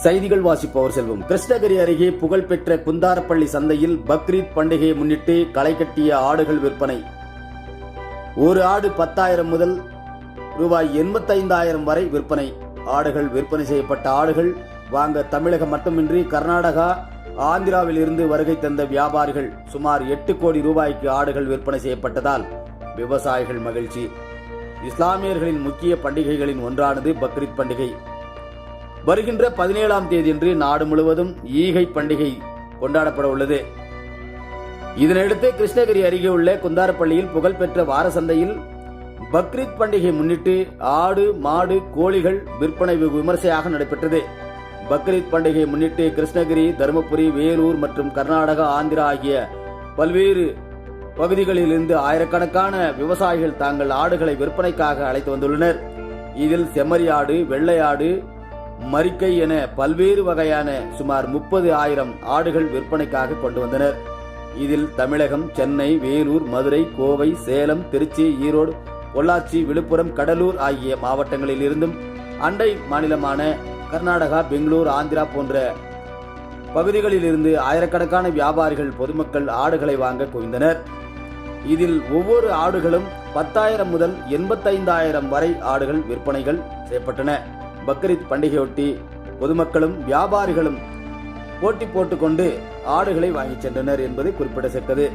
செய்திகள் வாசிப்பவர் செல்வம். கிருஷ்ணகிரி அருகே புகழ்பெற்ற குந்தாரப்பள்ளி சந்தையில் பக்ரீத் பண்டிகையை முன்னிட்டு களை கட்டிய ஆடுகள் விற்பனை. ஒரு ஆடு 10,000 முதல் ரூபாய் 85,000 வரை விற்பனை. ஆடுகள் விற்பனை செய்யப்பட்ட ஆடுகள் வாங்க தமிழகம் மட்டுமின்றி கர்நாடகா, ஆந்திராவில் இருந்து வருகை தந்த வியாபாரிகள் சுமார் 8 கோடி ரூபாய்க்கு ஆடுகள் விற்பனை செய்யப்பட்டதால் விவசாயிகள் மகிழ்ச்சி. இஸ்லாமியர்களின் முக்கிய பண்டிகைகளின் ஒன்றானது பக்ரீத் பண்டிகை. வருகின்ற 17ஆம் தேதியன்று நாடு முழுவதும் ஈகை பண்டிகை கொண்டாடப்பட உள்ளது. இதனையடுத்து கிருஷ்ணகிரி அருகே உள்ள குந்தாரப்பள்ளியில் புகழ்பெற்ற வார சந்தையில் பக்ரீத் பண்டிகையை முன்னிட்டு ஆடு, மாடு, கோழிகள் விற்பனை விமர்சையாக நடைபெற்றது. பக்ரீத் பண்டிகையை முன்னிட்டு கிருஷ்ணகிரி, தருமபுரி, வேலூர் மற்றும் கர்நாடகா, ஆந்திரா ஆகிய பல்வேறு பகுதிகளில் இருந்து ஆயிரக்கணக்கான விவசாயிகள் தாங்கள் ஆடுகளை விற்பனைக்காக அழைத்து வந்துள்ளனர். இதில் செம்மறி ஆடு, வெள்ளை ஆடு, மரிக்கை என பல்வேறு வகையான சுமார் 30,000 ஆடுகள் விற்பனைக்காக கொண்டு வந்தனர். இதில் தமிழகம், சென்னை, வேலூர், மதுரை, கோவை, சேலம், திருச்சி, ஈரோடு, பொள்ளாச்சி, விழுப்புரம், கடலூர் ஆகிய மாவட்டங்களில் இருந்தும் அண்டை மாநிலமான கர்நாடகா, பெங்களூர், ஆந்திரா போன்ற பகுதிகளில் இருந்து ஆயிரக்கணக்கான வியாபாரிகள், பொதுமக்கள் ஆடுகளை வாங்க குவிந்தனர். இதில் ஒவ்வொரு ஆடுகளும் 10,000 முதல் 85,000 வரை ஆடுகள் விற்பனைகள் செய்யப்பட்டன. பக்ரீத் பண்டிகையொட்டி பொதுமக்களும் வியாபாரிகளும் போட்டி போட்டுக்கொண்டு ஆடுகளை வாங்கிச் சென்றனர் என்பது குறிப்பிடத்தக்கது.